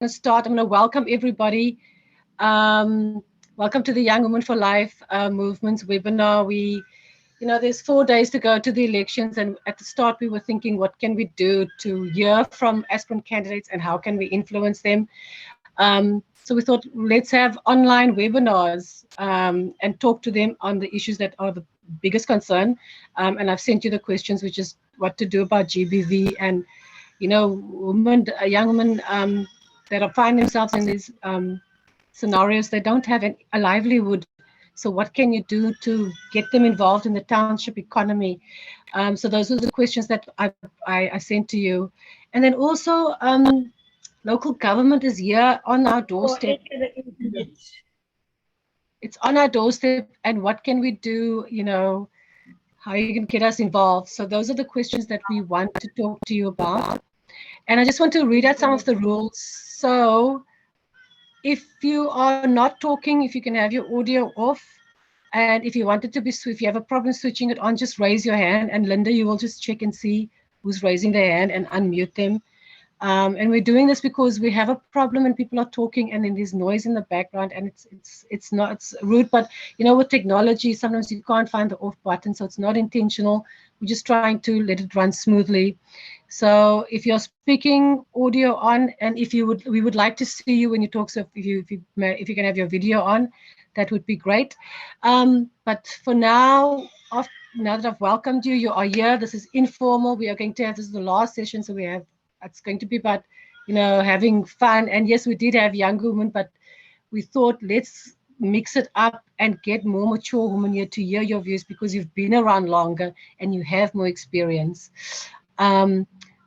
to start. I'm going to welcome everybody. Welcome to the Young Women for Life Movements webinar. There's 4 days to go to the elections, and at the start we were thinking, what can we do to hear from aspirant candidates and how can we influence them? So we thought, let's have online webinars and talk to them on the issues that are the biggest concern. And I've sent you the questions, which is what to do about GBV and young women that are find themselves in these scenarios. They don't have a livelihood. So what can you do to get them involved in the township economy? So those are the questions that I sent to you. And then also, local government is here on our doorstep. It's on our doorstep, and what can we do? How you can get us involved. So those are the questions that we want to talk to you about. And I just want to read out some of the rules. So if you are not talking, if you can have your audio off, and if you want it to be, if you have a problem switching it on, just raise your hand, and Linda, you will just check and see who's raising their hand and unmute them. And we're doing this because we have a problem and people are talking and then there's noise in the background, and it's rude, but with technology sometimes you can't find the off button, so it's not intentional. We're just trying to let it run smoothly. So if you're speaking, audio on, and we would like to see you when you talk. So if you can have your video on, that would be great. But for now, now that I've welcomed you, you are here. This is informal. We are going to have, this is the last session, so it's going to be about, having fun. And yes, we did have young women, but we thought, let's mix it up and get more mature women here to hear your views, because you've been around longer and you have more experience.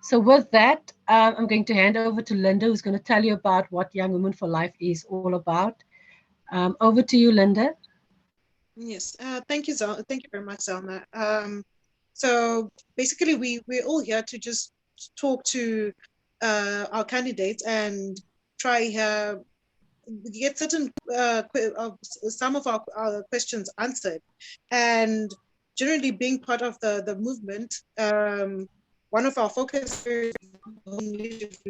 So with that, I'm going to hand over to Linda, who's going to tell you about what Young Women for Life is all about. Over to you, Linda. Yes, thank you, thank you very much, Zelma. So basically, we're all here to just talk to our candidates and try get certain some of our questions answered. And generally, being part of the movement, one of our focus areas is holding leadership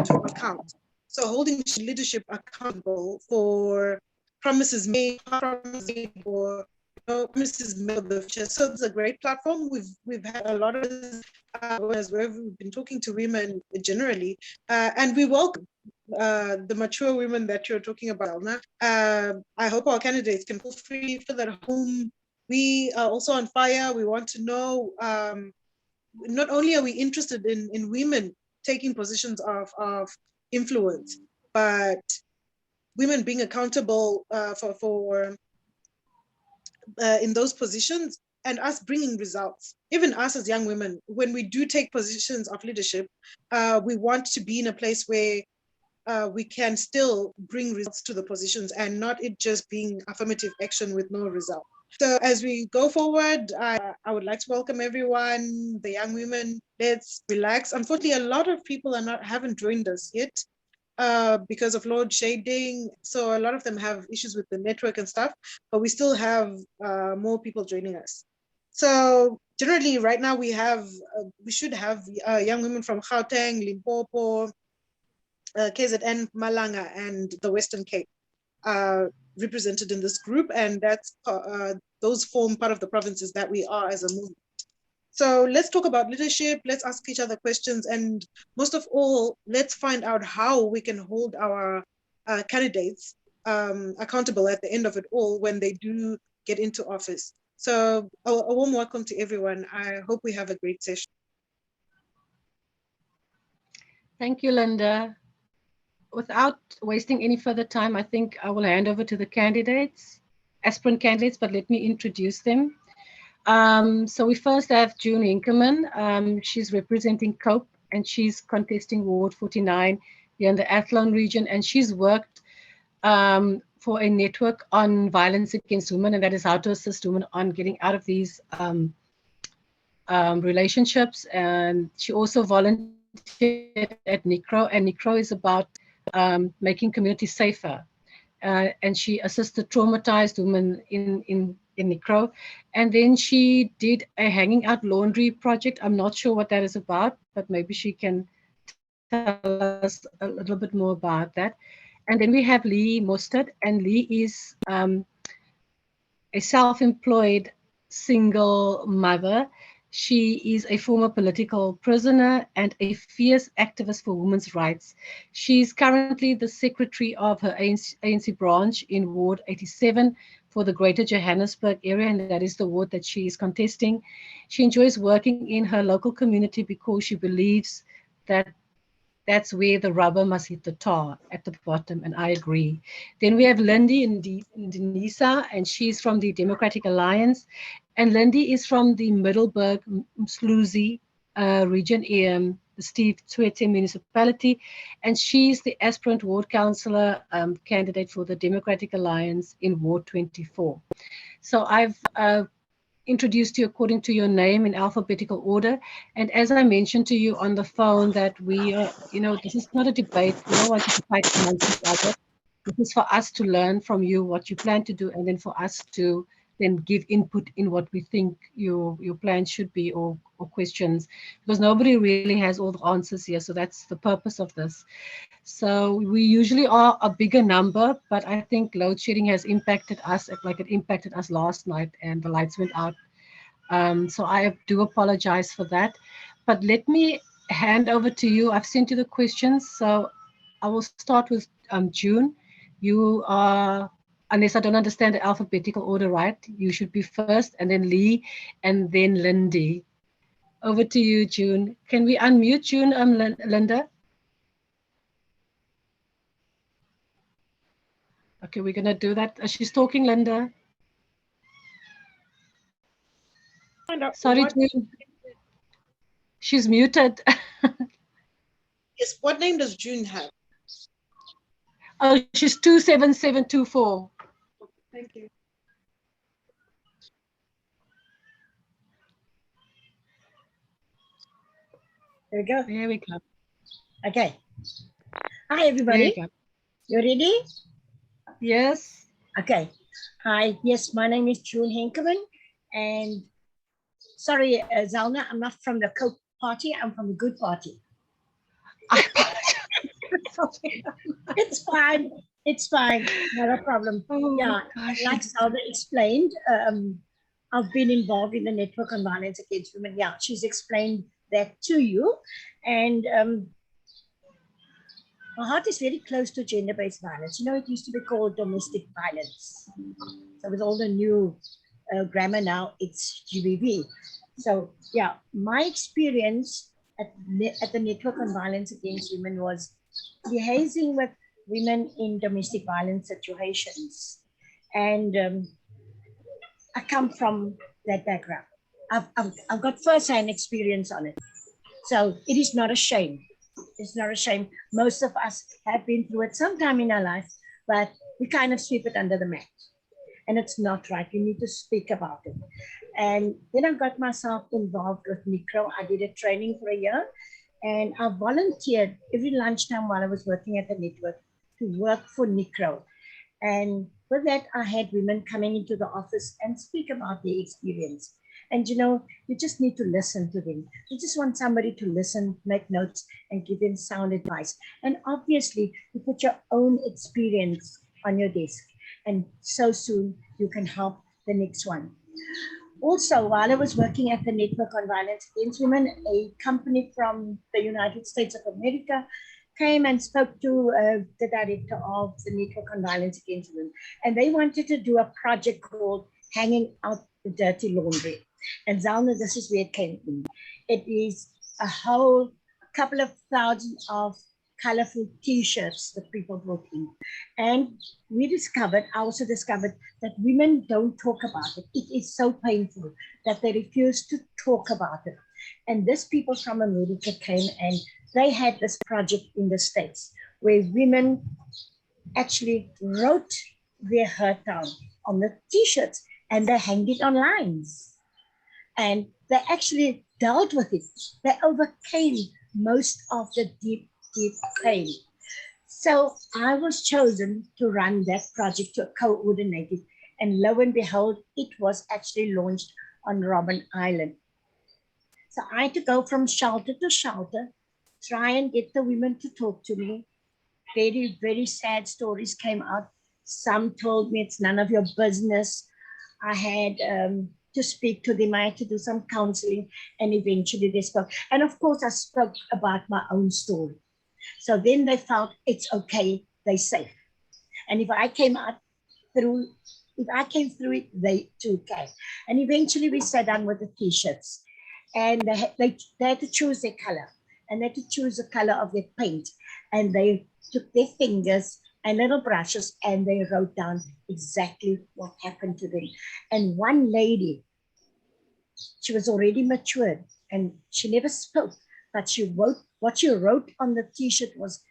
to account. So holding leadership accountable for promises made, or promises made for the future. So it's a great platform. We've had a lot of where we've been talking to women generally, and we welcome the mature women that you're talking about. I hope our candidates can feel free, feel at home. We are also on fire. We want to know, not only are we interested in women taking positions of influence, but women being accountable for in those positions, and us bringing results. Even us as young women, when we do take positions of leadership, we want to be in a place where we can still bring results to the positions, and not it just being affirmative action with no result. So as we go forward, I would like to welcome everyone, the young women. Let's relax. Unfortunately, a lot of people haven't joined us yet because of load shedding. So a lot of them have issues with the network and stuff, but we still have more people joining us. So generally right now we should have young women from Gauteng, Limpopo, KZN, Malanga, and the Western Cape represented in this group, and that's those form part of the provinces that we are as a movement. So let's talk about leadership, let's ask each other questions, and most of all, let's find out how we can hold our candidates accountable at the end of it all when they do get into office. So a warm welcome to everyone. I hope we have a great session. Thank you, Linda. Without wasting any further time, I think I will hand over to the candidates, aspirant candidates, but let me introduce them. So we first have June Inkerman. She's representing COPE, and she's contesting Ward 49 here in the Athlone region, and she's worked for a network on violence against women, and that is how to assist women on getting out of these relationships. And she also volunteered at NICRO, and NICRO is about making communities safer. And she assisted traumatized women in NICRO. And then she did a hanging out laundry project. I'm not sure what that is about, but maybe she can tell us a little bit more about that. And then we have Lee Mostert, and Lee is a self-employed single mother. She is a former political prisoner and a fierce activist for women's rights. She's currently the secretary of her ANC branch in Ward 87 for the Greater Johannesburg area, and that is the ward that she is contesting. She enjoys working in her local community because she believes that that's where the rubber must hit the tar at the bottom, and I agree. Then we have Lindy in Denisa, and she's from the Democratic Alliance, and Lindy is from the Middelburg Msluzi region, the Steve Tshwete municipality, and she's the aspirant ward councillor candidate for the Democratic Alliance in Ward 24. So I've introduced you according to your name in alphabetical order. And as I mentioned to you on the phone, that we are, this is not a debate. We don't want you to fight amongst each other. This is for us to learn from you what you plan to do, and then for us to then give input in what we think your plan should be, or questions, because nobody really has all the answers here. So that's the purpose of this. So we usually are a bigger number, but I think load shedding has impacted us like it impacted us last night, and the lights went out. So I do apologize for that. But let me hand over to you. I've sent you the questions. So I will start with June. You are, unless I don't understand the alphabetical order right, you should be first, and then Lee, and then Lindy. Over to you, June. Can we unmute June, Linda? Okay, we're going to do that. She's talking, Linda. Sorry, June. She's muted. Yes, what name does June have? Oh, she's 27724. Thank you. There we go. There we go. Okay. Hi, everybody. You ready? Yes. Okay. Hi. Yes, my name is June Henkeman. And sorry, Zalna, I'm not from the Coke party. I'm from the good party. I apologize. It's fine. It's fine. Not a problem. Oh, yeah, gosh. like Zalna explained, I've been involved in the Network on Violence Against Women. Yeah, she's explained that to you. And my heart is very close to gender-based violence. You know, it used to be called domestic violence. So with all the new grammar now, it's GBV. So yeah, my experience at the Network on Violence Against Women was liaising with women in domestic violence situations. And I come from that background. I've got first-hand experience on it. So it is not a shame. It's not a shame. Most of us have been through it sometime in our life, but we kind of sweep it under the mat. And it's not right. You need to speak about it. And then I got myself involved with NICRO. I did a training for a year, and I volunteered every lunchtime while I was working at the network to work for NICRO. And with that, I had women coming into the office and speak about their experience. And you know, you just need to listen to them. You just want somebody to listen, make notes, and give them sound advice. And obviously, you put your own experience on your desk, and so soon you can help the next one. Also, while I was working at the Network on Violence Against Women, a company from the United States of America came and spoke to the director of the Network on Violence Against Women. And they wanted to do a project called Hanging Out the Dirty Laundry. And Zalna, this is where it came in. It is a whole couple of thousand of colorful t-shirts that people brought in. And I also discovered that women don't talk about it. It is so painful that they refuse to talk about it. And these people from America came, and they had this project in the States where women actually wrote their hurt down on the t-shirts, and they hanged it on lines. And they actually dealt with it. They overcame most of the deep, deep pain. So I was chosen to run that project, to coordinate it. And lo and behold, it was actually launched on Robben Island. So I had to go from shelter to shelter try and get the women to talk to me. Very, very sad stories came out. Some told me it's none of your business. I had to speak to them. I had to do some counseling, and eventually they spoke. And of course, I spoke about my own story. So then they felt it's okay, they're safe. And if I came through it, they too came. And eventually we sat down with the t-shirts, and they had to choose their color, and they had to choose the color of their paint. And they took their fingers and little brushes, and they wrote down exactly what happened to them. And one lady, she was already matured and she never spoke, but what she wrote on the t-shirt was,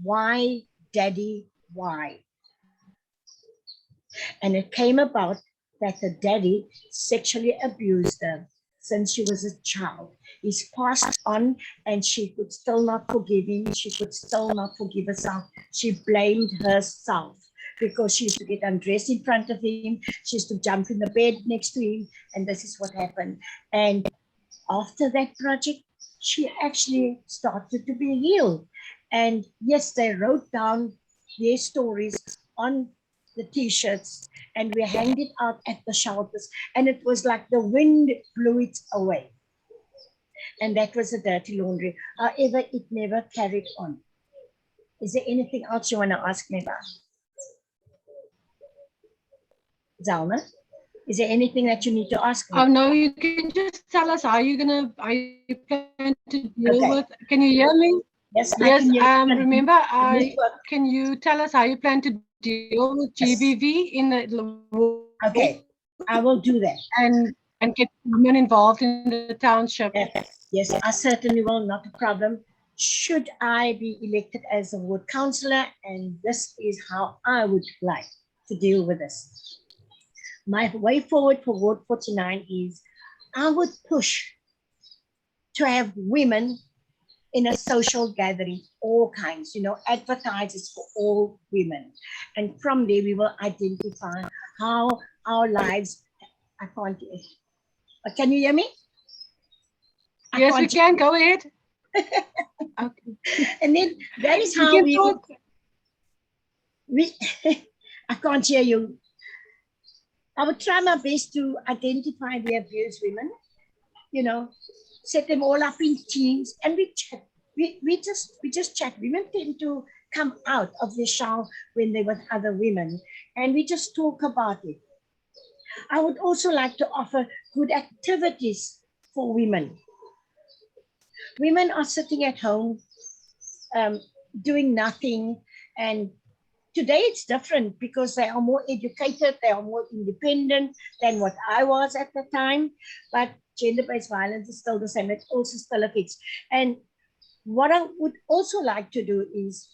"Why, Daddy, why?" And it came about that the daddy sexually abused her since she was a child. He's passed on, and she could still not forgive him. She could still not forgive herself. She blamed herself because she used to get undressed in front of him. She used to jump in the bed next to him, and this is what happened. And after that project, she actually started to be healed. And yes, they wrote down their stories on the t-shirts, and we hanged it out at the shelters, and it was like the wind blew it away. And that was a dirty laundry. However, it never carried on. Is there anything else you want to ask me about? Zalma, is there anything that you need to ask me? Oh no, you can just tell us how you plan to deal Okay. with. Can you hear me? Yes, I Yes. can hear you. Remember, can you tell us how you plan to deal with GBV in the Okay, I will do that. And get women involved in the township? Yes, I certainly will, not a problem. Should I be elected as a ward councillor, and this is how I would like to deal with this. My way forward for Ward 49 is I would push to have women in a social gathering, all kinds, advertises for all women. And from there, we will identify how our lives, I can't, can you hear me? Yes, we can. Go ahead. Okay. And then that is how we I can't hear you. I would try my best to identify the abused women, set them all up in teams, and we chat. We just chat. Women tend to come out of the shower when they're with other women, and we just talk about it. I would also like to offer good activities for women. Women are sitting at home doing nothing, and today it's different because they are more educated, they are more independent than what I was at the time, but gender-based violence is still the same. It also still affects. And what I would also like to do is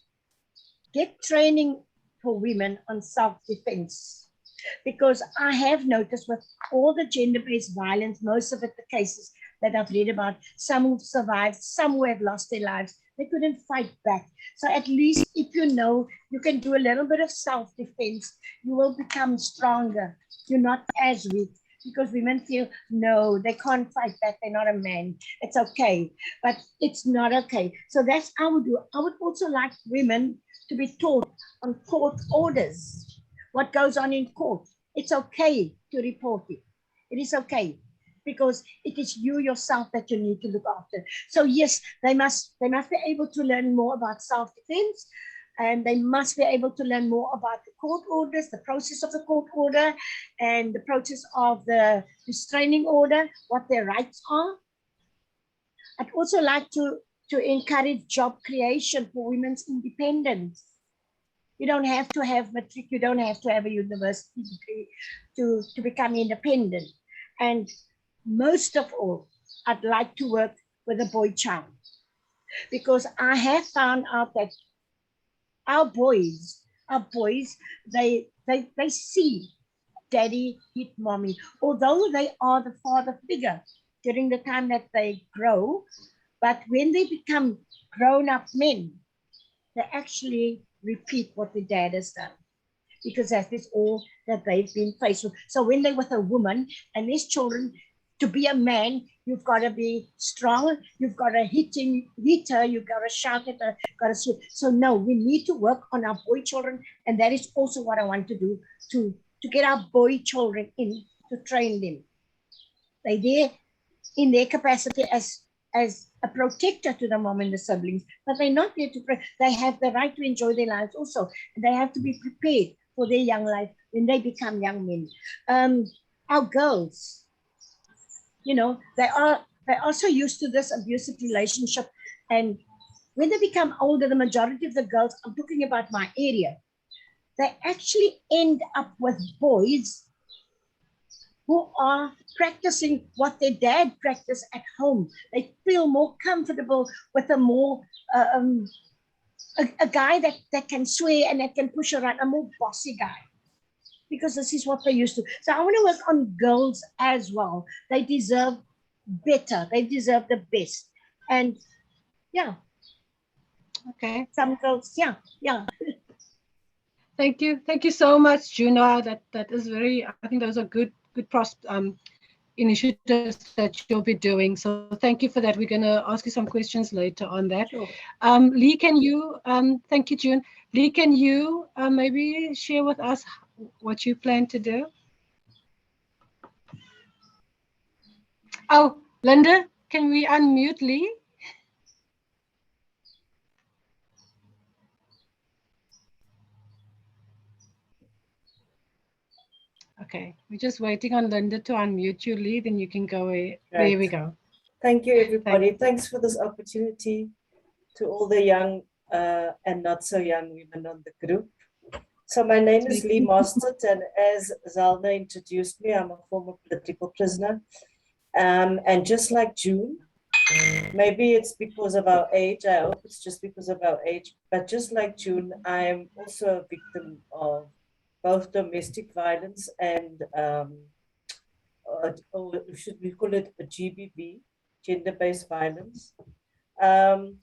get training for women on self-defense, because I have noticed with all the gender-based violence, most of it, the cases that I've read about, some who've survived, some who have lost their lives, they couldn't fight back. So at least if you can do a little bit of self-defense, you will become stronger. You're not as weak, because women feel, no, they can't fight back. They're not a man. It's okay, but it's not okay. So that's how I would do. I would also like women to be taught on court orders, what goes on in court. It's okay to report it. It is okay, because it is you yourself that you need to look after. So yes, they must be able to learn more about self-defense, and they must be able to learn more about the court orders, the process of the court order, and the process of the restraining order, what their rights are. I'd also like to encourage job creation for women's independence. You don't have to have matric, you don't have to have a university degree to become independent. And most of all, I'd like to work with a boy child, because I have found out that our boys, they see daddy hit mommy, although they are the father figure during the time that they grow, but when they become grown-up men, they actually repeat what the dad has done, because that is all that they've been faced with. So when they're with a woman and there's children, to be a man, you've got to be strong, you've got to hit her, you've got to shout at her, got to swim. So no, we need to work on our boy children, and that is also what I want to do, to get our boy children in, to train them. They're there in their capacity as a protector to the mom and the siblings, but they're not there to pray. They have the right to enjoy their lives also. And they have to be prepared for their young life when they become young men. Our girls, you know, they're also used to this abusive relationship. And when they become older, the majority of the girls, I'm talking about my area, they actually end up with boys who are practicing what their dad practiced at home. They feel more comfortable with a guy that can swear and that can push around, a more bossy guy, because this is what they used to. So I want to work on girls as well. They deserve better. They deserve the best. And yeah. Okay. Some girls, yeah. Thank you so much, Juna. That is very. I think those are good initiatives that you'll be doing. So thank you for that. We're going to ask you some questions later on that. Sure. Lee, can you? Thank you, June. Lee, can you maybe share with us what you plan to do? Oh, Linda, can we unmute Lee? Okay, we're just waiting on Linda to unmute you, Lee, then you can go away. Right. There we go. Thank you, everybody. Thanks for this opportunity to all the young and not so young women on the group. So my name is Lee Mostert, and as Zalna introduced me, I'm a former political prisoner. And just like June, maybe it's because of our age, I hope it's just because of our age, but just like June, I'm also a victim of both domestic violence and, or should we call it a GBV, gender-based violence. And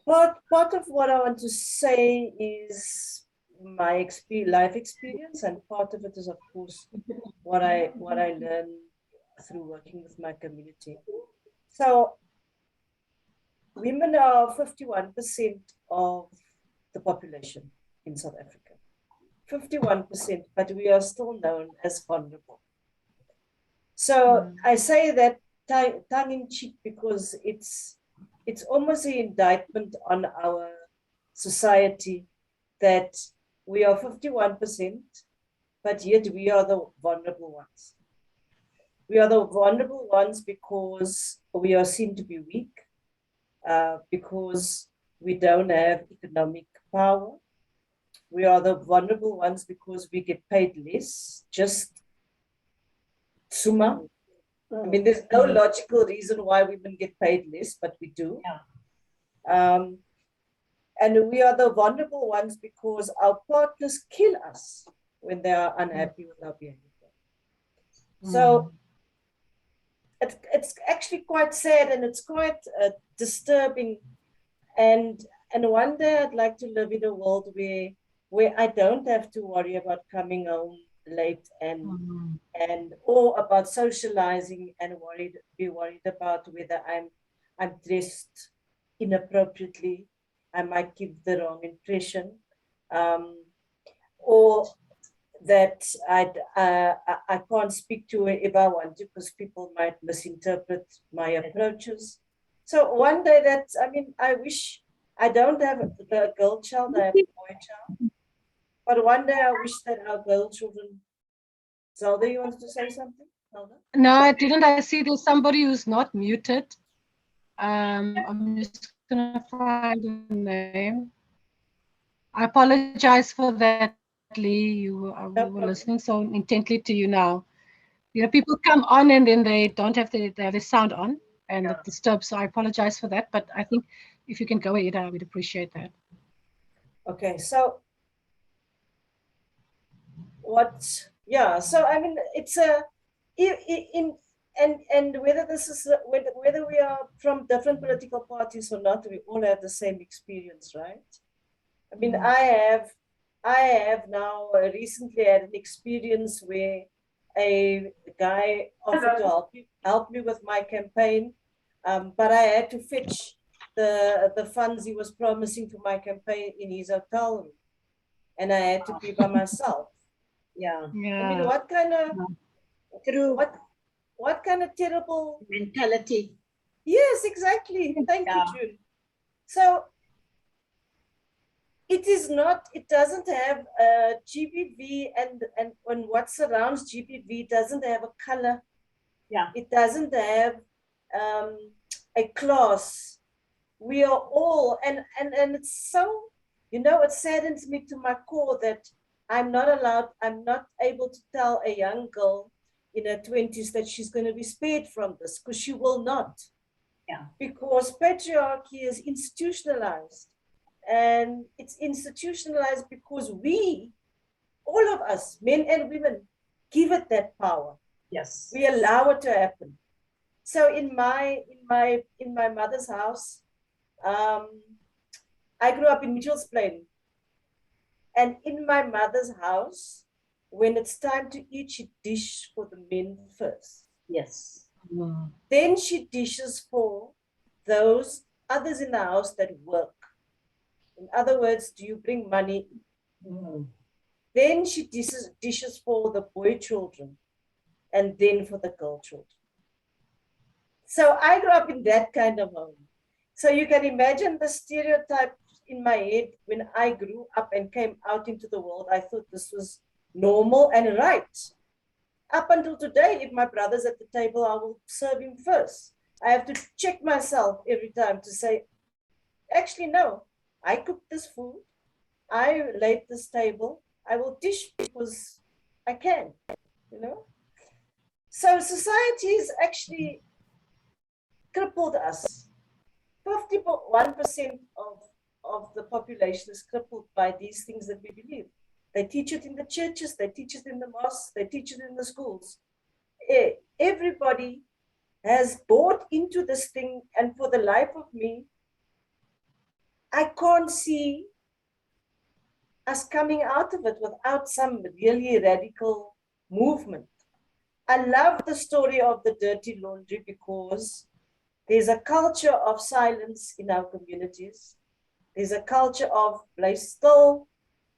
part of what I want to say is my life experience, and part of it is, of course, what I learned through working with my community. So women are 51% of the population in South Africa. 51%, but we are still known as vulnerable. So I say that tongue in cheek because it's almost an indictment on our society that we are 51%, but yet we are the vulnerable ones. We are the vulnerable ones because we are seen to be weak, because we don't have economic power. We are the vulnerable ones because we get paid less, just summa. I mean, there's no logical reason why women get paid less, but we do. Yeah. And we are the vulnerable ones because our partners kill us when they are unhappy with our behavior. So it's actually quite sad, and it's quite disturbing. And one day I'd like to live in a world where I don't have to worry about coming home late and or about socializing and be worried about whether I'm dressed inappropriately. I might give the wrong impression, or that I can't speak to her if I want to because people might misinterpret my approaches. So one day I wish I don't have a girl child, I have a boy child. But one day I wish that our girl children. Zelda, you want to say something? Zelda? No, I didn't. I see there's somebody who's not muted. I'm just going to find the name. I apologize for that, Lee. We were listening so intently to you now. You know, people come on and then they don't have the sound on, and it disturbs. So I apologize for that. But I think if you can go ahead, I would appreciate that. Okay, so so I mean, it's and whether this is whether we are from different political parties or not, we all have the same experience, right? I mean, I have now recently had an experience where a guy offered to help me with my campaign, but I had to fetch the funds he was promising for my campaign in his hotel room, and I had to be by myself. Yeah. I mean, what kind of True. What kind of terrible mentality? Yes, exactly. Thank you, June. So it is not, it doesn't have GBV and what surrounds GBV doesn't have a color. Yeah. It doesn't have a class. We are all, and it's so, you know, it saddens me to my core that I'm not able to tell a young girl in her 20s that she's going to be spared from this, because she will not. Yeah. Because patriarchy is institutionalized. And it's institutionalized because we, all of us, men and women, give it that power. Yes. We allow it to happen. So in my mother's house, I grew up in Mitchell's Plain. And in my mother's house, when it's time to eat, she dishes for the men first. Yes. Mm. Then she dishes for those others in the house that work. In other words, do you bring money? Mm. Then she dishes for the boy children and then for the girl children. So I grew up in that kind of home. So you can imagine the stereotype in my head when I grew up and came out into the world. I thought this was normal and right. Up until today, if my brother's at the table, I will serve him first. I have to check myself every time to say, actually, no, I cooked this food. I laid this table. I will dish because I can, you know. So society has actually crippled us. 51% of the population is crippled by these things that we believe. They teach it in the churches, they teach it in the mosques, they teach it in the schools. Everybody has bought into this thing, and for the life of me, I can't see us coming out of it without some really radical movement. I love the story of the dirty laundry because there's a culture of silence in our communities. There's a culture of play still,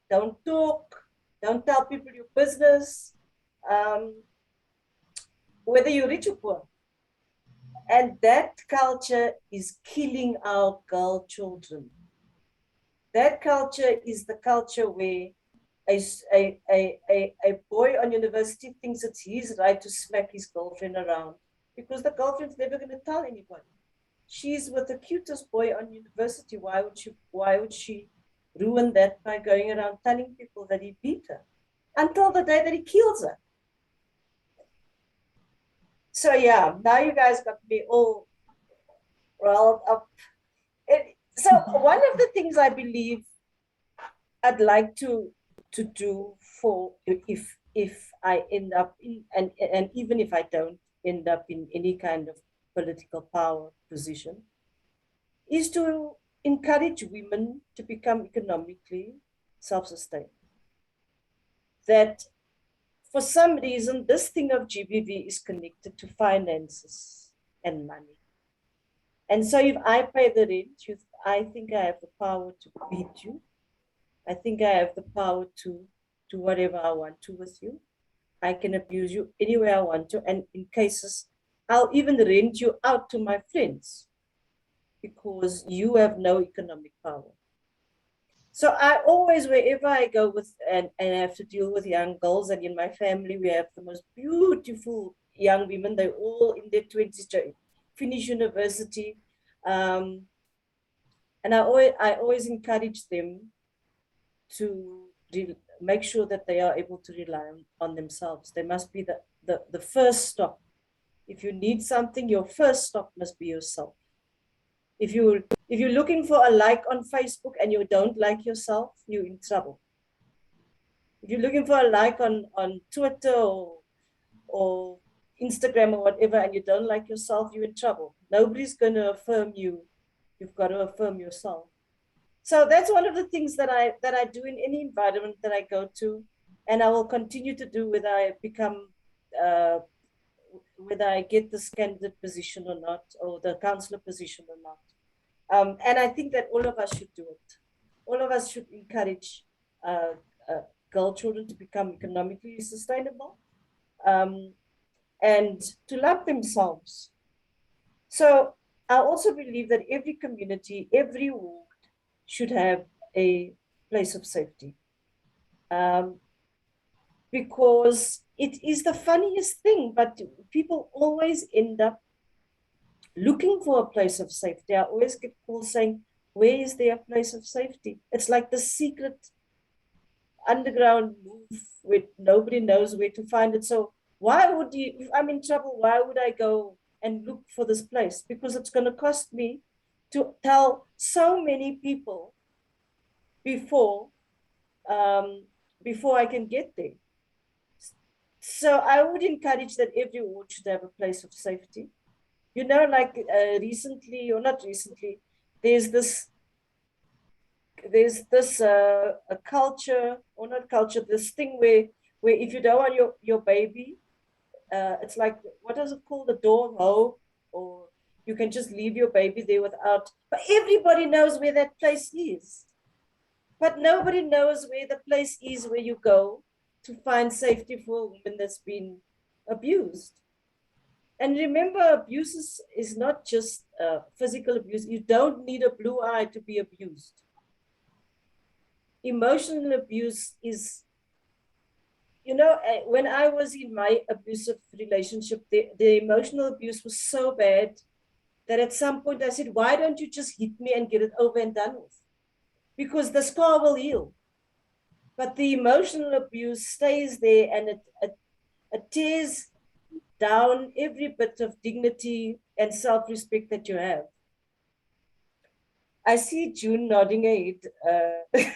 don't talk, don't tell people your business, whether you're rich or poor. And that culture is killing our girl children. That culture is the culture where a boy on university thinks it's his right to smack his girlfriend around because the girlfriend's never going to tell anybody. She's with the cutest boy on university. Why would she ruin that by going around telling people that he beat her until the day that he kills her? So yeah, now you guys got me all riled up. So one of the things I believe I'd like to do for if I end up in, and even if I don't end up in any kind of political power position, is to encourage women to become economically self-sustained. That for some reason, this thing of GBV is connected to finances and money. And so if I pay the rent, I think I have the power to beat you. I think I have the power to do whatever I want to with you. I can abuse you anywhere I want to. And in cases, I'll even rent you out to my friends because you have no economic power. So I always, wherever I go with, and I have to deal with young girls, and in my family, we have the most beautiful young women. They're all in their 20s, finish university. And I always encourage them to make sure that they are able to rely on themselves. They must be the first stop. If you need something, your first stop must be yourself. If you're looking for a like on Facebook and you don't like yourself, you're in trouble. If you're looking for a like on Twitter or Instagram or whatever, and you don't like yourself, you're in trouble. Nobody's going to affirm you. You've got to affirm yourself. So that's one of the things that I do in any environment that I go to, and I will continue to do whether I become whether I get this candidate position or not, or the councillor position or not. And I think that all of us should do it. All of us should encourage girl children to become economically sustainable and to love themselves. So I also believe that every community, every ward should have a place of safety. Because it is the funniest thing, but people always end up looking for a place of safety. I always get calls saying, where is there a place of safety? It's like the secret underground move where nobody knows where to find it. So why would you, if I'm in trouble, why would I go and look for this place? Because it's going to cost me to tell so many people before I can get there. So I would encourage that every ward should have a place of safety. You know, like recently, or not recently, there's this a culture, or not culture, this thing where if you don't want your baby, it's like, what does it call, the door hoe, or you can just leave your baby there without, but everybody knows where that place is. But nobody knows where the place is where you go to find safety for a woman that's been abused. And remember, abuse is not just physical abuse. You don't need a blue eye to be abused. Emotional abuse is, you know, when I was in my abusive relationship, the emotional abuse was so bad that at some point I said, why don't you just hit me and get it over and done with? Because the scar will heal. But the emotional abuse stays there, and it tears down every bit of dignity and self-respect that you have. I see June nodding her head.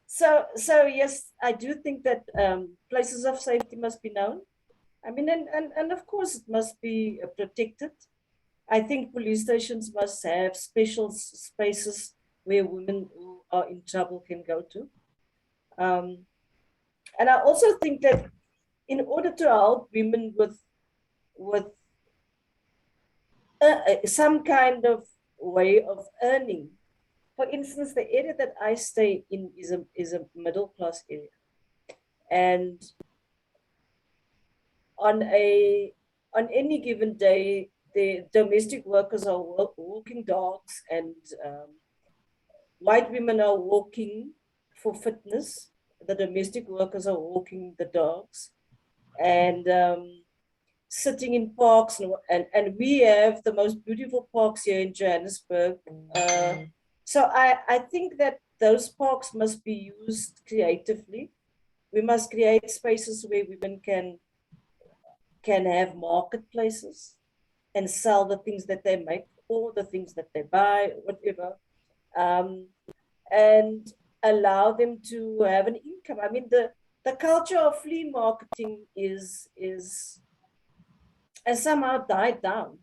So yes, I do think that places of safety must be known. I mean, and of course it must be protected. I think police stations must have special spaces where women who are in trouble can go to. And I also think that in order to help women with some kind of way of earning, for instance, the area that I stay in is a middle class area, and on any given day, the domestic workers are walking dogs, and white women are walking for fitness. The domestic workers are walking the dogs, and sitting in parks, and we have the most beautiful parks here in Johannesburg. So I think that those parks must be used creatively. We must create spaces where women can have marketplaces and sell the things that they make, or the things that they buy, whatever, and allow them to have an income. I mean, the culture of flea marketing has somehow died down.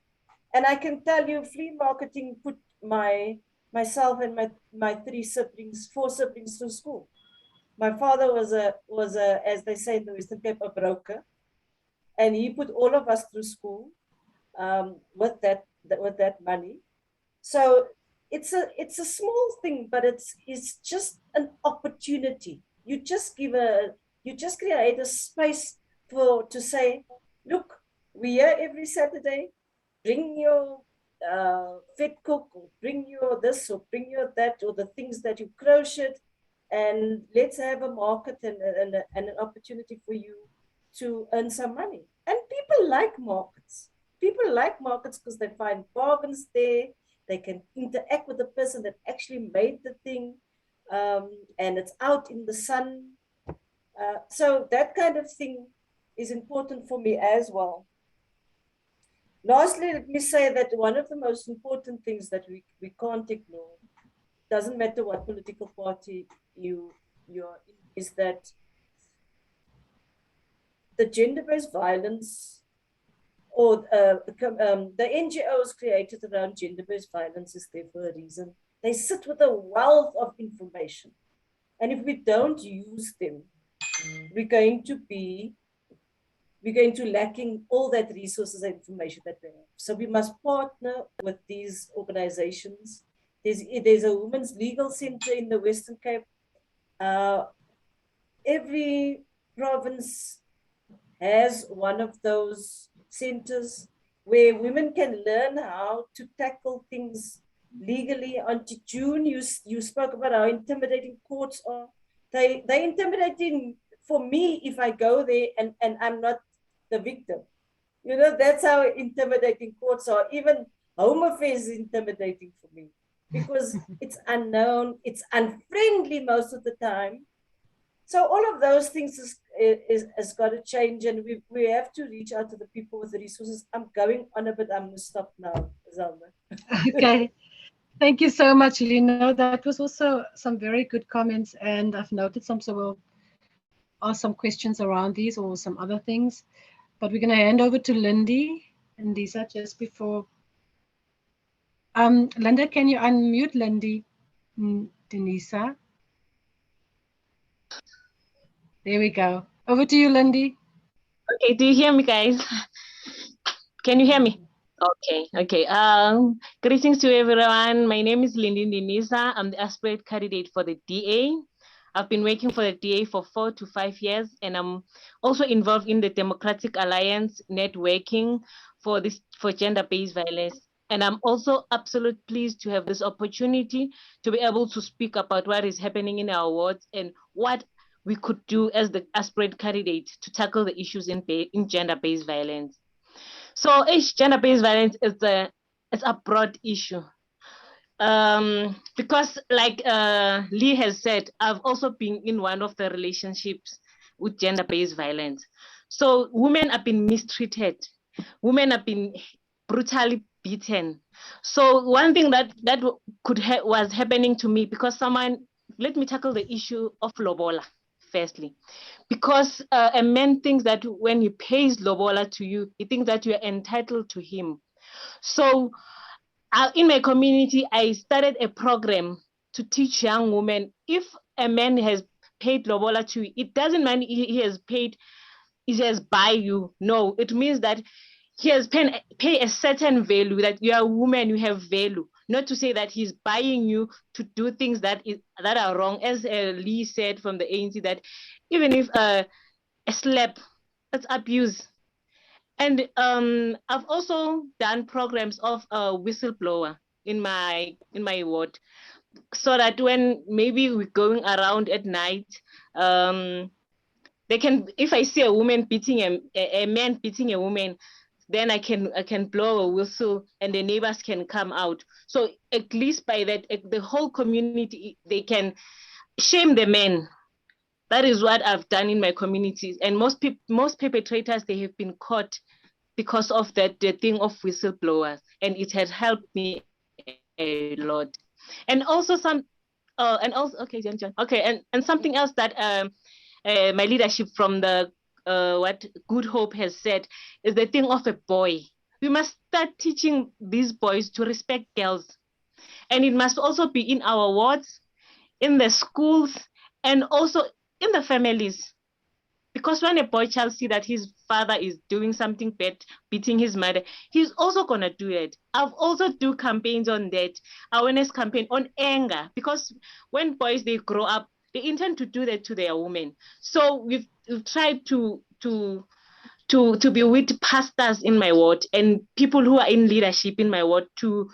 And I can tell you, flea marketing put myself and my four siblings through school. My father was a, as they say in the Western Cape, a broker, and he put all of us through school with that money. So it's a small thing, but it's just an opportunity. You just create a space to say, look, we're here every Saturday. Bring your fit cook, or bring your this, or bring your that, or the things that you crocheted, and let's have a market and an opportunity for you to earn some money. And people like markets. People like markets because they find bargains there. They can interact with the person that actually made the thing, and it's out in the sun. So that kind of thing is important for me as well. Lastly, let me say that one of the most important things that we can't ignore, doesn't matter what political party you're in, is that the gender-based violence, or the NGOs created around gender-based violence, is there for a reason. They sit with a wealth of information. And if we don't use them, we're going to lacking all that resources and information that we have. So we must partner with these organizations. There's a women's legal center in the Western Cape. Every province has one of those centers where women can learn how to tackle things legally. Auntie June, you spoke about how intimidating courts are. They intimidating for me if I go there and I'm not the victim. You know, that's how intimidating courts are. Even home affairs is intimidating for me because it's unknown, it's unfriendly most of the time. So all of those things has got to change, and we have to reach out to the people with the resources. I'm going on a bit. I'm going to stop now, Zelma. Okay. Thank you so much, Lino. That was also some very good comments, and I've noted some, so we'll ask some questions around these or some other things. But we're going to hand over to Lindy and Lisa just before. Linda, can you unmute Lindy? Denisa? There we go. Over to you, Lindy. Okay, do you hear me, guys? Can you hear me? Okay. Greetings to everyone. My name is Lindy Denisa. I'm the aspirate candidate for the DA. I've been working for the DA for 4 to 5 years, and I'm also involved in the Democratic Alliance networking for gender-based violence. And I'm also absolutely pleased to have this opportunity to be able to speak about what is happening in our wards and what we could do as the aspirate candidate to tackle the issues in gender-based violence. So gender-based violence is a broad issue. Because like Lee has said, I've also been in one of the relationships with gender-based violence. So women have been mistreated. Women have been brutally beaten. So one thing that was happening to me, because let me tackle the issue of lobola firstly. Because a man thinks that when he pays lobola to you, he thinks that you are entitled to him. So in my community, I started a program to teach young women, if a man has paid lobola to you, it doesn't mean he has buy you. No, it means that he has pay a certain value, that you are a woman, you have value. Not to say that he's buying you to do things that are wrong. As Lee said from the ANC, that even if a slap, that's abuse. And I've also done programs of a whistleblower in my ward, so that when maybe we're going around at night, they can, if I see a woman beating a man beating a woman, then I can blow a whistle and the neighbors can come out. So at least by that, the whole community, they can shame the men. That is what I've done in my communities. And most perpetrators, they have been caught because of the thing of whistleblowers. And it has helped me a lot. And also okay, John. Okay, and something else that my leadership from the what Good Hope has said is the thing of a boy. We must start teaching these boys to respect girls. And it must also be in our wards, in the schools, and also in the families. Because when a boy child see that his father is doing something bad, beating his mother, he's also going to do it. I've also do campaigns on that, awareness campaign on anger, because when boys, they grow up, they intend to do that to their women. So we've tried to be with pastors in my ward and people who are in leadership in my ward to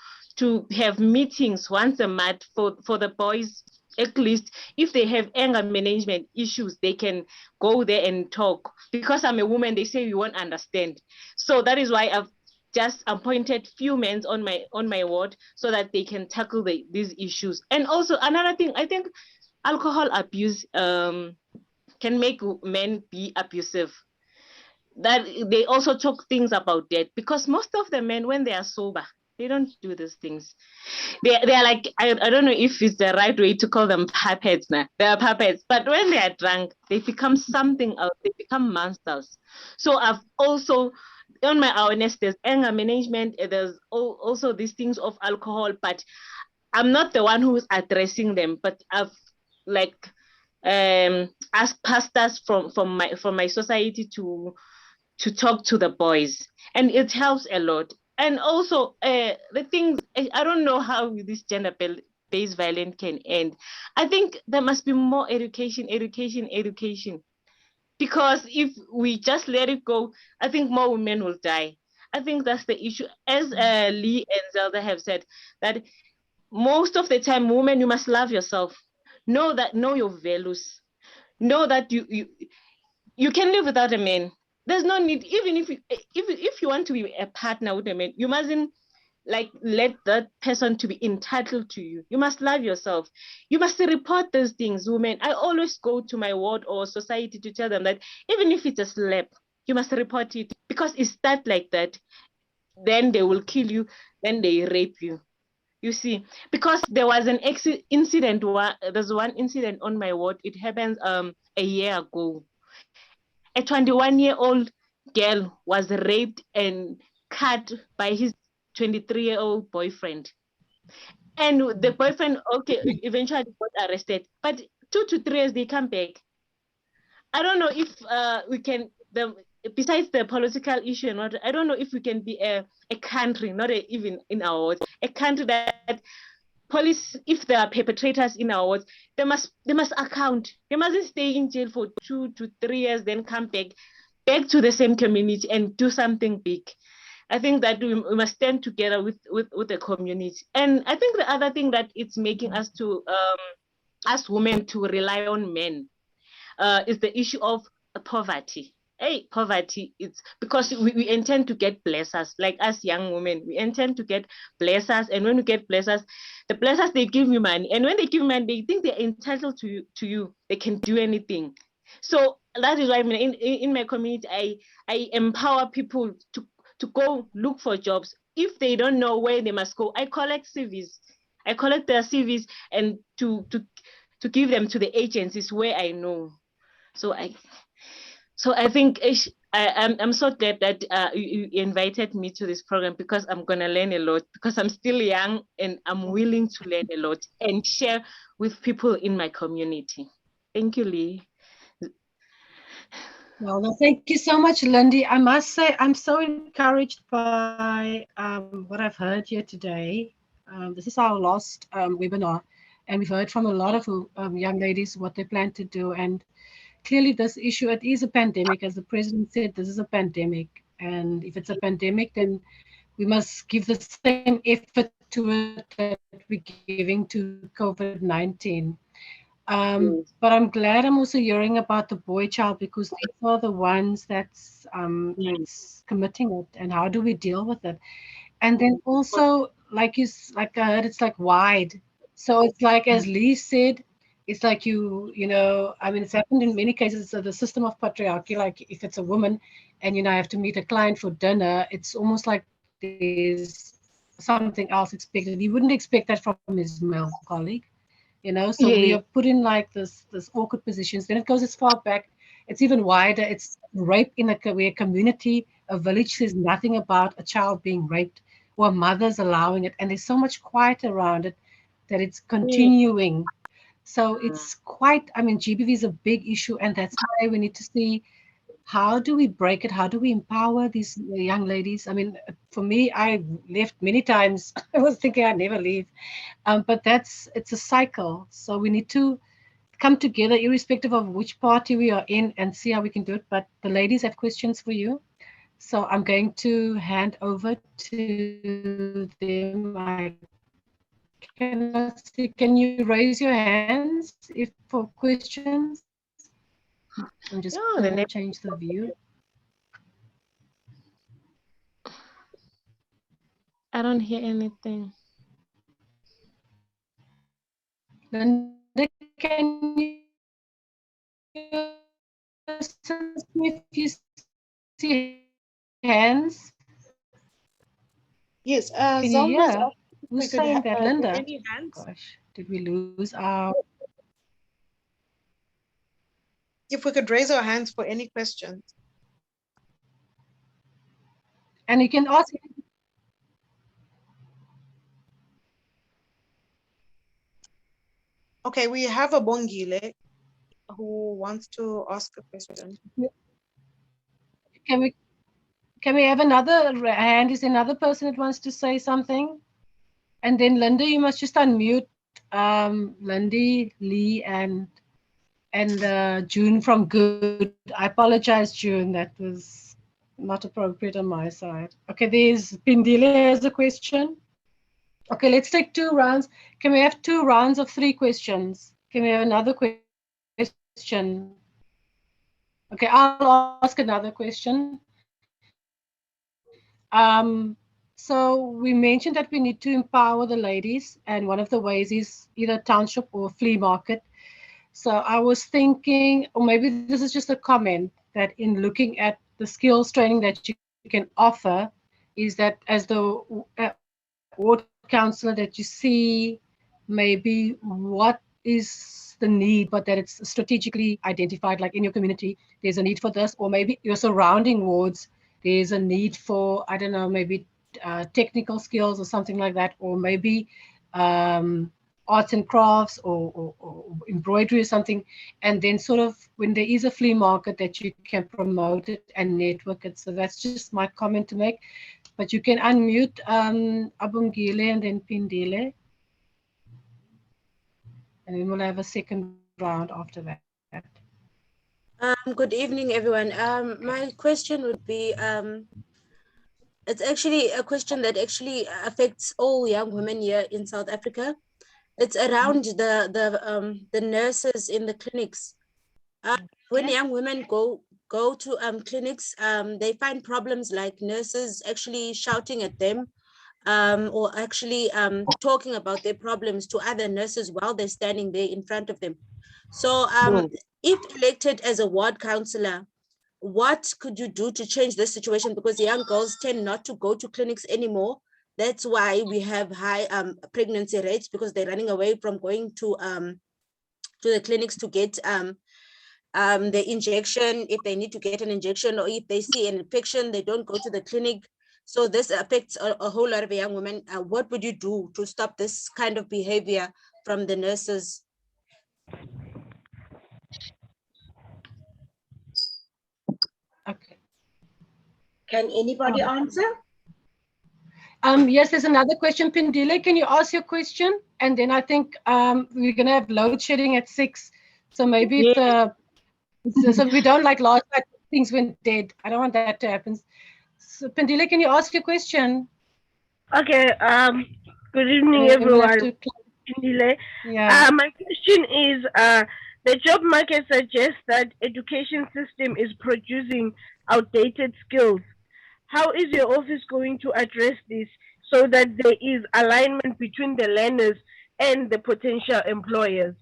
have meetings once a month for the boys. At least if they have anger management issues, they can go there and talk. Because I'm a woman, they say we won't understand. So that is why I've just appointed few men on my ward so that they can tackle these issues. And also another thing, I think alcohol abuse can make men be abusive. That they also talk things about that, because most of the men, when they are sober, they don't do these things. They are like, I don't know if it's the right way to call them puppets now. They are puppets, but when they are drunk, they become something else. They become monsters. So I've also, on my awareness, there's anger management, there's also these things of alcohol, but I'm not the one who's addressing them, but I've like ask pastors from my society to talk to the boys, and it helps a lot. And also the things, I don't know how this gender-based violence can end. I think there must be more education, because if we just let it go, I think more women will die. I think that's the issue. As Lee and Zelda have said, that most of the time, women, you must love yourself. Know your values. Know that you can live without a man. There's no need, even if you want to be a partner with a man, you mustn't like let that person to be entitled to you. You must love yourself. You must report those things, women. I always go to my ward or society to tell them that even if it's a slap, you must report it, because it's that like that. Then they will kill you, then they rape you. You see, because there was an incident. There's one incident on my ward. It happened a year ago. A 21-year-old girl was raped and cut by his 23-year-old boyfriend. And the boyfriend, okay, eventually got arrested. But 2 to 3 years, they come back. I don't know if we can, besides the political issue and what, I don't know if we can be a country, not even in our words, a country that police, if there are perpetrators in our words, they must account. They mustn't stay in jail for 2 to 3 years, then come back to the same community and do something big. I think that we must stand together with the community. And I think the other thing that it's making us to as women to rely on men is the issue of poverty. Hey, poverty, it's because we intend to get blessers, like us young women, we intend to get blessers. And when we get blessers, the blessers, they give you money. And when they give money, they think they're entitled to you. They can do anything. So that is why in my community, I empower people to go look for jobs. If they don't know where they must go, I collect CVs. I collect their CVs and to give them to the agencies where I know. So I think I'm so glad that you invited me to this program, because I'm gonna learn a lot, because I'm still young and I'm willing to learn a lot and share with people in my community. Thank you, Lee. Well, no, thank you so much, Lindy. I must say I'm so encouraged by what I've heard here today. This is our last webinar, and we've heard from a lot of young ladies what they plan to do. And clearly this issue, it is a pandemic. As the president said, this is a pandemic. And if it's a pandemic, then we must give the same effort to it that we're giving to COVID-19. But I'm glad I'm also hearing about the boy child, because these are the ones that's committing it, and how do we deal with it? And then also, like I heard, it's like wide. So it's like, as Lee said, it's like I mean, it's happened in many cases. So the system of patriarchy, like if it's a woman and I have to meet a client for dinner, it's almost like there's something else expected. He wouldn't expect that from his male colleague. So we are put in like this awkward positions. Then it goes as far back. It's even wider. It's rape in a community. A village says nothing about a child being raped or mothers allowing it. And there's so much quiet around it that it's continuing. So it's quite, I mean, GBV is a big issue. And that's why we need to see, how do we break it? How do we empower these young ladies? I mean, for me, I left many times. I was thinking I'd never leave. But it's a cycle. So we need to come together, irrespective of which party we are in, and see how we can do it. But the ladies have questions for you. So I'm going to hand over to them. Can you raise your hands if for questions? I'm just going to change the view. I don't hear anything. Linda, can you assist me if you see hands? Yes, Can you hear? we Who's could saying that, get Linda? any hands. Gosh, did we lose our... If we could raise our hands for any questions. And you can ask... Okay, we have a Bongile. who wants to ask a question? Can we have another hand? Is there another person that wants to say something? And then Linda, you must just unmute. Lindy, Lee, and June from Good. I apologize, June. That was not appropriate on my side. Okay, there's Pindile has a question. Okay, let's take 2 rounds. Can we have 2 rounds of 3 questions? Can we have another question? Okay, I'll ask another question. So we mentioned that we need to empower the ladies, and one of the ways is either township or flea market. So I was thinking, or maybe this is just a comment, that in looking at the skills training that you can offer, is that as the ward councillor that you see maybe what is the need, but that it's strategically identified, like in your community, there's a need for this, or maybe your surrounding wards, there's a need for, I don't know, maybe technical skills or something like that, or maybe arts and crafts or embroidery or something, and then sort of when there is a flea market that you can promote it and network it. So that's just my comment to make. But you can unmute Abungile and then Pindile, and then we'll have a second round after that. Good evening, everyone. My question would be, it's actually a question that actually affects all young women here in South Africa. It's around the nurses in the clinics. When young women go to clinics, they find problems like nurses actually shouting at them, or actually talking about their problems to other nurses while they're standing there in front of them. So if elected as a ward councillor, what could you do to change this situation? Because young girls tend not to go to clinics anymore. That's why we have high pregnancy rates, because they're running away from going to the clinics to get the injection, if they need to get an injection, or if they see an infection, they don't go to the clinic. So this affects a whole lot of young women. What would you do to stop this kind of behavior from the nurses? Okay. Can anybody answer? Yes, there's another question. Pindile, can you ask your question? And then I think we're going to have load shedding at 6. So maybe so we don't like last night things went dead. I don't want that to happen. So Pindile, can you ask your question? Okay. Good evening, everyone. Yeah. My question is, the job market suggests that education system is producing outdated skills. How is your office going to address this so that there is alignment between the learners and the potential employers?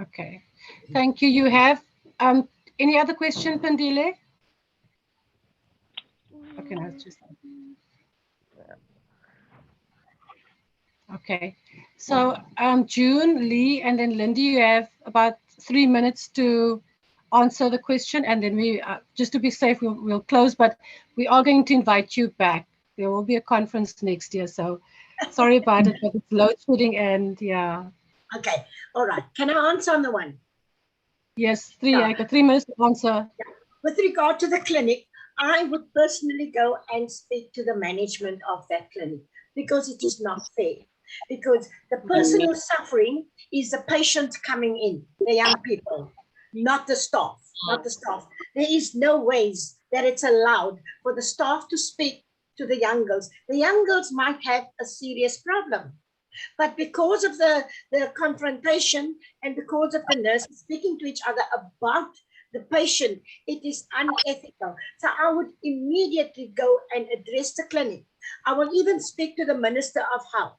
Okay. Thank you. You have any other question, Pindile? Okay, no, it's just. Okay. So June, Lee, and then Lindy, you have about 3 minutes to answer the question, and then we just to be safe, we'll close, but we are going to invite you back. There will be a conference next year, so sorry about it, but it's load shedding, and yeah. Okay, all right. Can I answer on the one? Yes, I got 3 minutes to answer. Yeah. With regard to the clinic, I would personally go and speak to the management of that clinic, because it is not fair. Because the person who's suffering is the patient coming in, the young people, not the staff, not the staff. There is no ways that it's allowed for the staff to speak to the young girls. The young girls might have a serious problem, but because of the confrontation and because of the nurses speaking to each other about the patient, it is unethical. So I would immediately go and address the clinic. I will even speak to the Minister of Health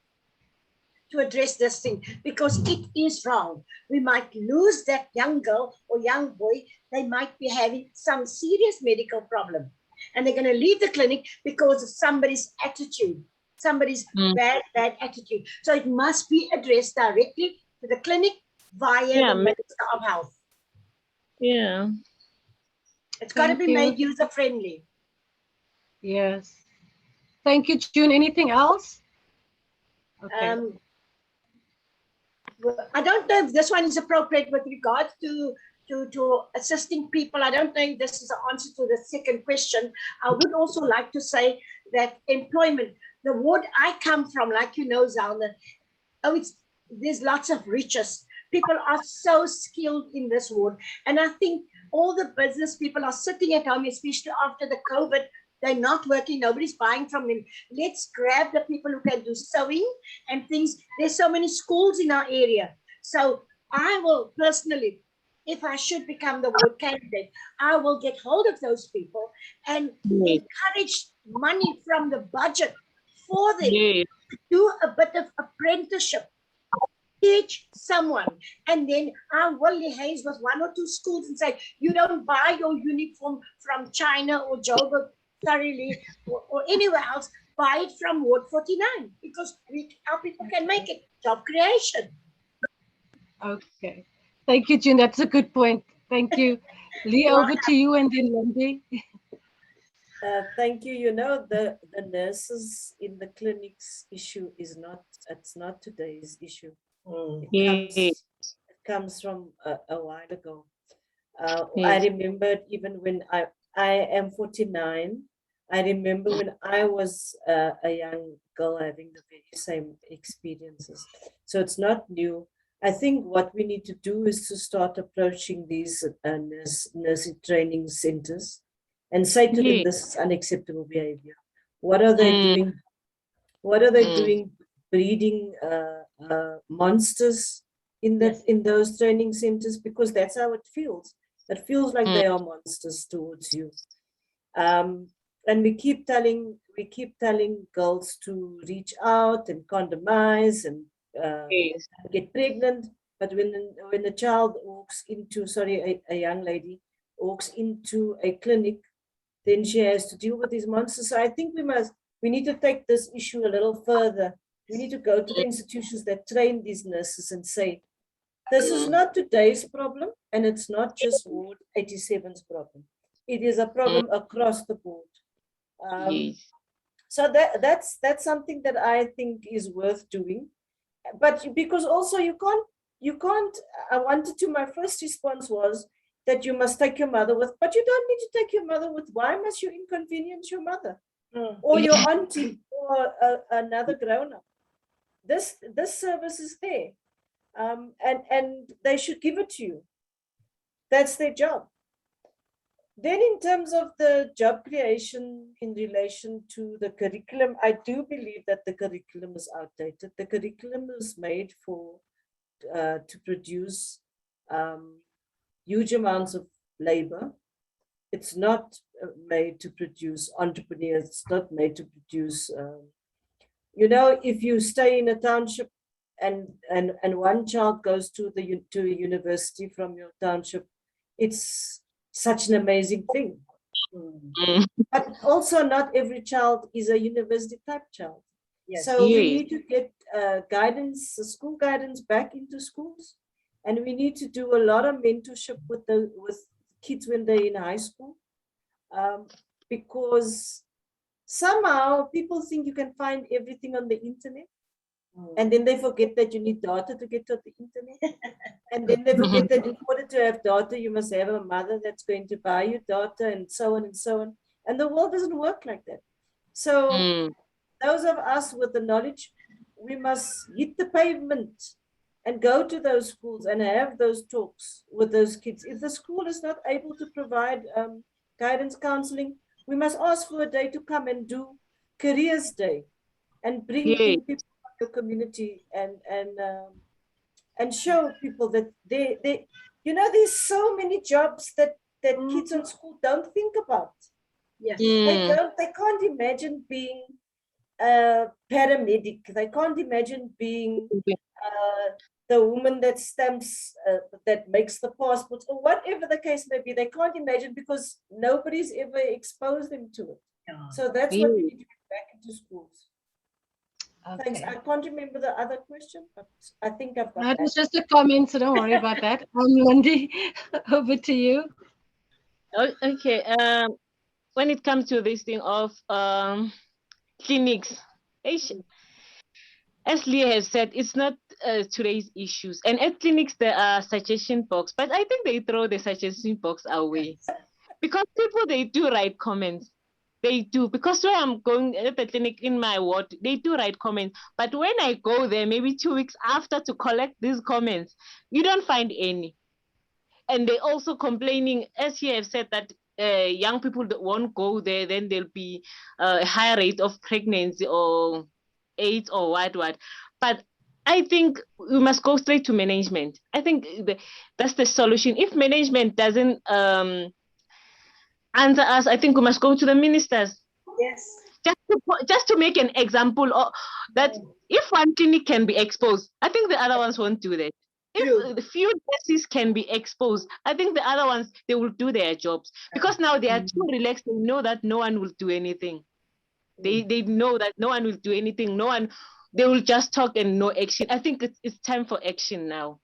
to address this thing, because it is wrong. We might lose that young girl or young boy. They might be having some serious medical problem, and they're going to leave the clinic because of somebody's attitude, somebody's bad attitude. So it must be addressed directly to the clinic via the Minister of Health. Yeah. It's got to be made user-friendly. Yes. Thank you, June. Anything else? Okay. I don't know if this one is appropriate with regards to assisting people. I don't think this is the answer to the second question. I would also like to say that employment, the ward I come from, like you know, Zalna, there's lots of riches. People are so skilled in this ward. And I think all the business people are sitting at home, especially after the COVID. They're not working. Nobody's buying from them. Let's grab the people who can do sewing and things. There's so many schools in our area. So I will personally, if I should become the ward candidate, I will get hold of those people and encourage money from the budget for them to do a bit of apprenticeship, teach someone, and then I will liaise with one or two schools and say, you don't buy your uniform from China or Joburg thoroughly or anywhere else, buy it from Ward 49 because our people can make it. Job creation. Okay. Thank you, June. That's a good point. Thank you. Lee, over to you and then Lindy. Thank you. You know, the nurses in the clinics issue is it's not today's issue. It comes from a while ago. I remember even when I am 49, I remember when I was a young girl having the very same experiences. So it's not new. I think what we need to do is to start approaching these nursing training centers and say to them, this is unacceptable behavior. What are they doing? What are they doing? Breeding monsters in those training centers, because that's how it feels. It feels like they are monsters towards you. And we keep telling girls to reach out and condomize and get pregnant. But when a child walks into, a young lady walks into a clinic, then she has to deal with these monsters. So I think we need to take this issue a little further. We need to go to the institutions that train these nurses and say, this is not today's problem, and it's not just Ward 87's problem. It is a problem across the board. So that's something that I think is worth doing. But because also you can't, my first response was that you must take your mother with, but you don't need to take your mother with. Why must you inconvenience your mother or your auntie or another grown-up? This service is there, and they should give it to you. That's their job. Then in terms of the job creation in relation to the curriculum, I do believe that the curriculum is outdated. The curriculum is made to produce huge amounts of labor. It's not made to produce entrepreneurs. It's not made to produce, if you stay in a township and one child goes to a university from your township, it's such an amazing thing. But also not every child is a university type child. Yes. So we need to get guidance, school guidance back into schools. And we need to do a lot of mentorship with kids when they're in high school. Because somehow people think you can find everything on the internet. And then they forget that you need data to get to the internet. And then they forget that in order to have data, you must have a mother that's going to buy you data, and so on and so on. And the world doesn't work like that. So those of us with the knowledge, we must hit the pavement and go to those schools and have those talks with those kids. If the school is not able to provide guidance counseling, we must ask for a day to come and do Careers Day and bring in people from your community and show people that there's so many jobs that kids in school don't think about. Yes. They can't imagine being a paramedic. They can't imagine being the woman that stamps, that makes the passports, or whatever the case may be. They can't imagine because nobody's ever exposed them to it. So that's what we need to get back into schools. Okay. Thanks. I can't remember the other question, but I think I've got that. That was just a comment, so don't worry about that. Lindy, over to you. Okay. When it comes to this thing of clinics, as Leah has said, it's not today's issues. And at clinics, there are suggestion box, but I think they throw the suggestion box away because people, they do write comments. They do, because when I'm going at the clinic in my ward, they do write comments. But when I go there, maybe 2 weeks after to collect these comments, you don't find any. And they also complaining, as you have said, that young people that won't go there, then there'll be a higher rate of pregnancy or AIDS or what. But I think we must go straight to management. I think that's the solution. If management doesn't answer us, I think we must go to the ministers. Yes. Just to make an example of that, if one clinic can be exposed, I think the other ones won't do that. If the few nurses can be exposed, I think the other ones, they will do their jobs, because now they are too relaxed. They know that no one will do anything. They know that no one will do anything. They will just talk and no action. I think it's time for action now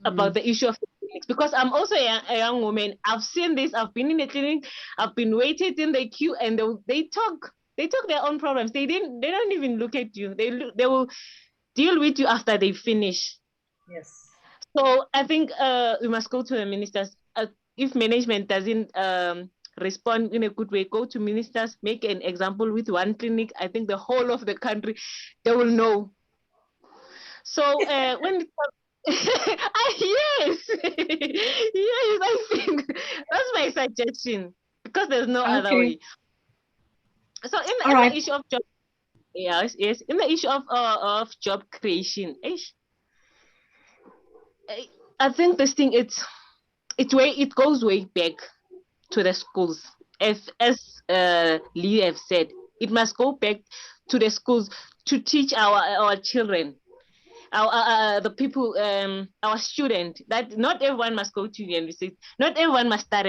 about the issue of clinics, because I'm also a young woman. I've seen this. I've been in a clinic. I've been waited in the queue, and they talk their own problems. They don't even look at you. They will deal with you after they finish. Yes. So I think we must go to the ministers. If management doesn't respond in a good way, go to ministers, make an example with one clinic. I think the whole of the country, they will know. So when it comes, yes, yes, I think that's my suggestion, because there's no other way. So in the issue of job, yes, in the issue of job creation, I think this thing, it goes way back to the schools. As Lee have said, it must go back to the schools to teach our children, the people, our students, that not everyone must go to university. Not everyone must start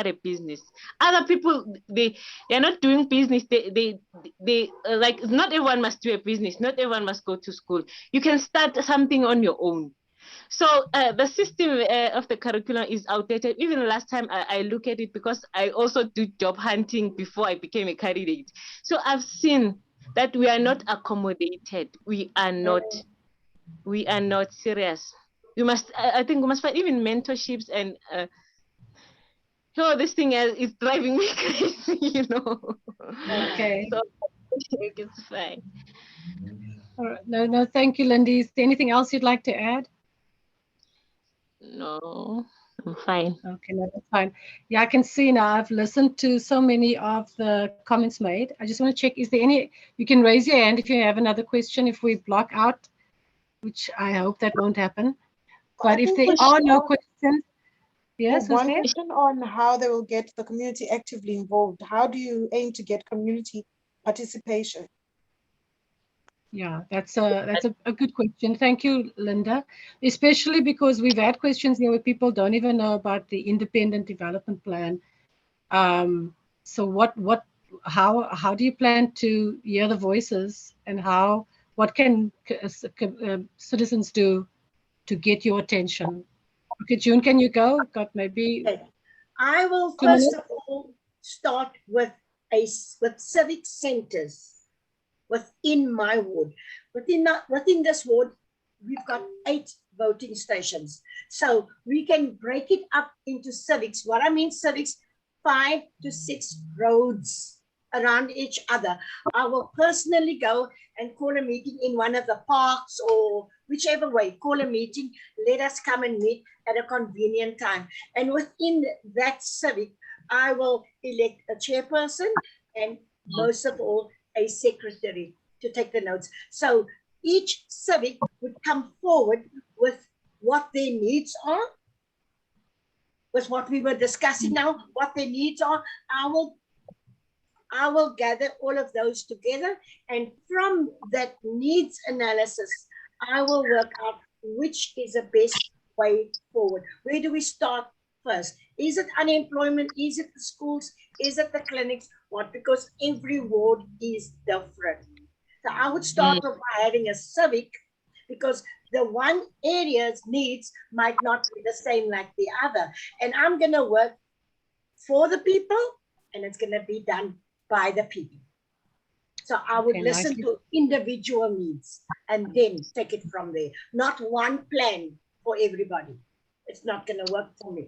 a business. Other people, they're not doing business. They like, not everyone must do a business. Not everyone must go to school. You can start something on your own. So the system of the curriculum is outdated. Even last time I look at it, because I also do job hunting before I became a candidate. So I've seen that we are not accommodated. We are not serious. I think we must find even mentorships, and this thing is driving me crazy, you know. Okay. So it's fine. All right. No, thank you, Lindy. Is there anything else you'd like to add? No, I'm fine. Okay, no, that's fine. Yeah, I can see now. I've listened to so many of the comments made. I just want to check, is there any, you can raise your hand if you have another question, if we block out, which I hope that won't happen. But if there are no questions, yes, one question on how they will get the community actively involved. How do you aim to get community participation? Yeah, that's a good question. Thank you, Linda. Especially because we've had questions here where people don't even know about the independent development plan. So how do you plan to hear the voices, and what can citizens do to get your attention? Okay, June, can you go? Got maybe. Okay. I will first of all start with civic centers within my ward. Within this ward, we've got 8 voting stations. So we can break it up into civics. What I mean civics, 5 to 6 roads around each other. I will personally go and call a meeting in one of the parks, or whichever way, call a meeting, let us come and meet at a convenient time. And within that civic, I will elect a chairperson and most of all, a secretary to take the notes. So each civic would come forward with what their needs are, with what we were discussing now, what their needs are. I will gather all of those together, and from that needs analysis, I will work out which is the best way forward. Where do we start first? Is it unemployment? Is it the schools? Is it the clinics? What? Because every ward is different. So I would start off by having a civic, because the one area's needs might not be the same like the other. And I'm going to work for the people, and it's going to be done by the people. So I would Okay, listen nicely. to individual needs and then take it from there. Not one plan for everybody. It's not going to work for me.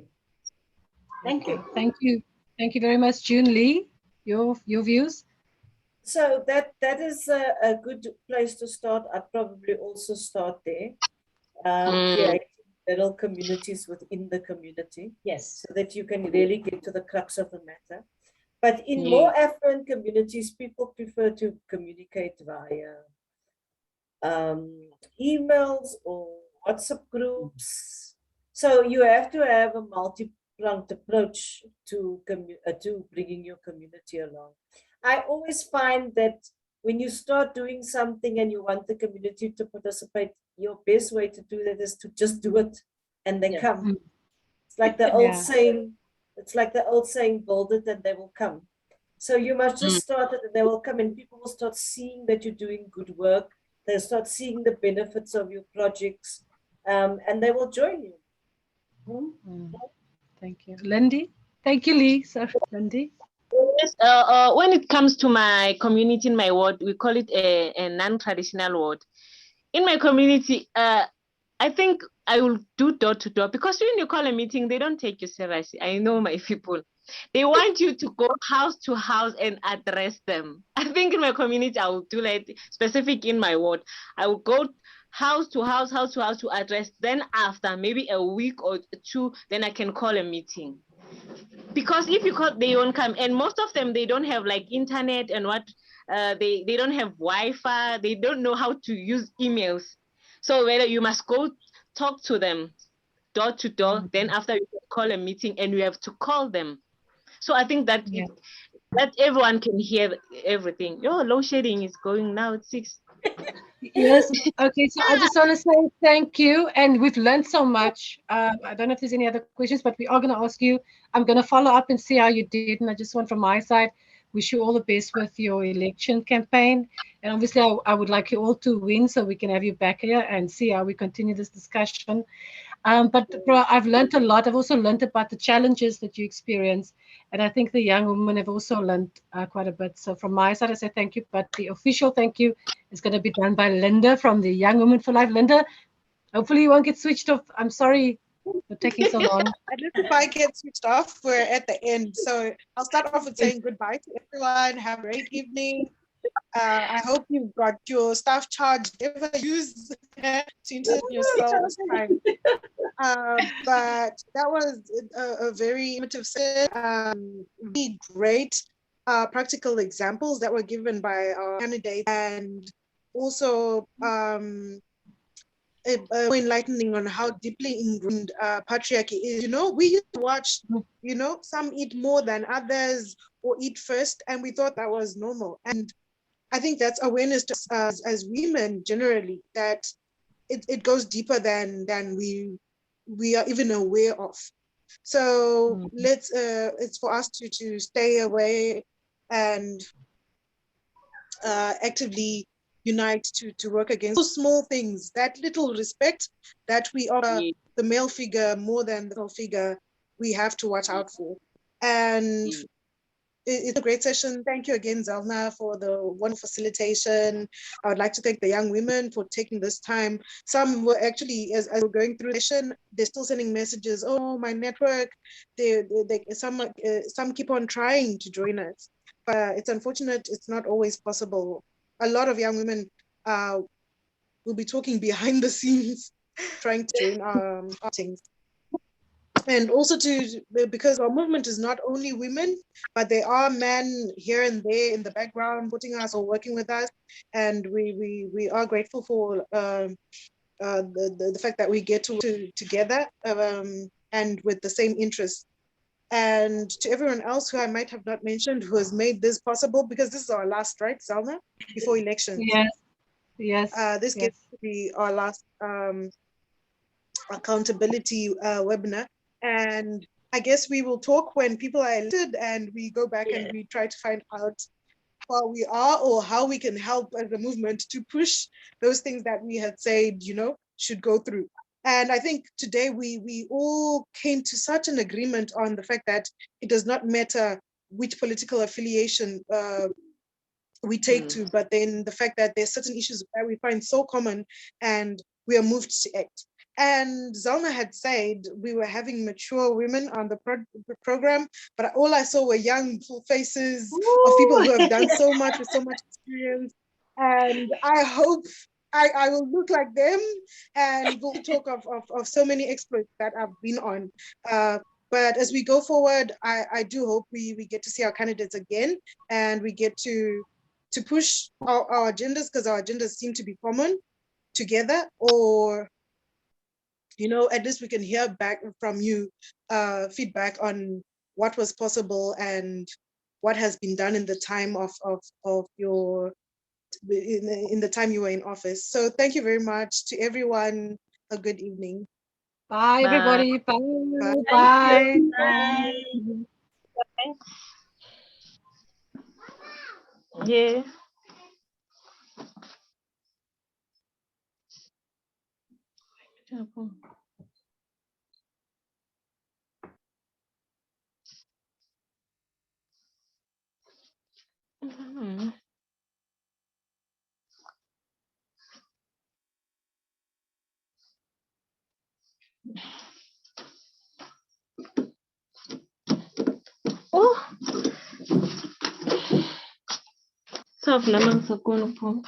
Thank you. Thank you. Thank you very much, June Lee. Your views? So that is a good place to start. I'd probably also start there. Creating little communities within the community. Yes. So that you can really get to the crux of the matter. But in Yeah. more affluent communities, people prefer to communicate via emails or WhatsApp groups. So you have to have a multi-pronged approach to bringing your community along. I always find that when you start doing something and you want the community to participate, your best way to do that is to just do it and they come. It's like the old saying, build it and they will come. So you must just start it and they will come, and people will start seeing that you're doing good work. They'll start seeing the benefits of your projects, and they will join you. Thank you. Lindy? Thank you, Lee. Sorry, Lindy. Yes, when it comes to my community in my ward, we call it a non-traditional ward. In my community, I think I will do door to door, because when you call a meeting, they don't take you seriously. I know my people. They want you to go house to house and address them. I think in my community, I will do like specific in my ward. I will go house to house to address. Then after maybe a week or two, then I can call a meeting. Because if you call, they won't come. And most of them, they don't have like internet and they don't have Wi-Fi. They don't know how to use emails. So whether you must go talk to them door to door, then after you call a meeting and you have to call them. So I think that that everyone can hear everything. Your load shedding is going now at 6. Yes. Okay. So I just want to say thank you. And we've learned so much. I don't know if there's any other questions, but we are going to ask you. I'm going to follow up and see how you did. And I just want from my side, wish you all the best with your election campaign. And obviously, I would like you all to win so we can have you back here and see how we continue this discussion. But I've learned a lot. I've also learned about the challenges that you experience. And I think the young women have also learned quite a bit. So from my side, I say thank you. But the official thank you is going to be done by Linda from the Young Women for Life. Linda, hopefully you won't get switched off. I'm sorry for taking so long. At least if I get switched off, we're at the end. So I'll start off with saying goodbye to everyone. Have a great evening. I hope you've got your staff charge never used to internet yourself this time. But that was a very informative session. Really great practical examples that were given by our candidates, and also enlightening on how deeply ingrained patriarchy is. You know, we used to watch, you know, some eat more than others or eat first, and we thought that was normal. And I think that's awareness to us as women generally, that it goes deeper than we are even aware of. So let's it's for us to stay away and actively unite to work against those small things, that little respect that we offer the male figure more than the male figure, we have to watch out for. And it's a great session. Thank you again, Zelna, for the wonderful facilitation. I would like to thank the young women for taking this time. Some were actually, as we're going through the session, they're still sending messages. Oh, my network. Some keep on trying to join us, but it's unfortunate. It's not always possible. A lot of young women will be talking behind the scenes, trying to join our things. And also because our movement is not only women, but there are men here and there in the background putting us or working with us, and we are grateful for the fact that we get to together and with the same interests. And to everyone else who I might have not mentioned, who has made this possible, because this is our last, right, Salma, before elections. Yes. This gets to be our last accountability webinar. And I guess we will talk when people are elected, and we go back and we try to find out how we are or how we can help as a movement to push those things that we had said, you know, should go through. And I think today we all came to such an agreement on the fact that it does not matter which political affiliation we take to, but then the fact that there's certain issues that we find so common and we are moved to act. And Zelma had said we were having mature women on the program, but all I saw were young faces of people who have done so much with so much experience. And I hope I will look like them, and we'll talk of so many exploits that I've been on. But as we go forward, I do hope we get to see our candidates again, and we get to push our agendas, because our agendas seem to be common together, or at least we can hear back from you, feedback on what was possible and what has been done in the time of your in the time you were in office. So thank you very much to everyone. A good evening. Bye, everybody. Bye. Bye. Bye. Yeah. Oh, self naman sa kuno po.